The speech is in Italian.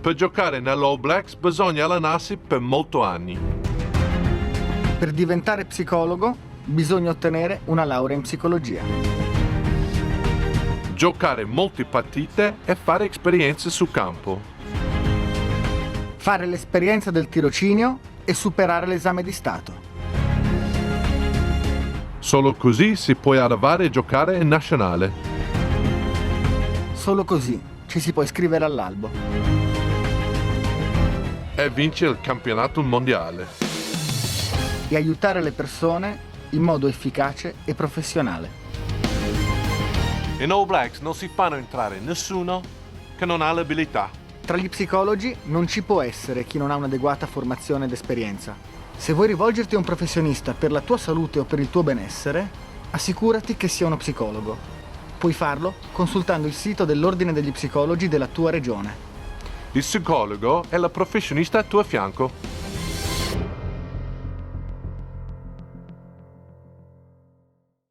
Per giocare nell'All Blacks bisogna allenarsi per molti anni. Per diventare psicologo bisogna ottenere una laurea in psicologia. Giocare molte partite e fare esperienze sul campo. Fare l'esperienza del tirocinio e superare l'esame di Stato. Solo così si può arrivare a giocare in nazionale. Solo così ci si può iscrivere all'albo. E vincere il campionato mondiale. E aiutare le persone in modo efficace e professionale. In All Blacks non si fanno entrare nessuno che non ha l'abilità. Tra gli psicologi non ci può essere chi non ha un'adeguata formazione ed esperienza. Se vuoi rivolgerti a un professionista per la tua salute o per il tuo benessere, assicurati che sia uno psicologo. Puoi farlo consultando il sito dell'Ordine degli Psicologi della tua regione. Il psicologo è la professionista a tuo fianco.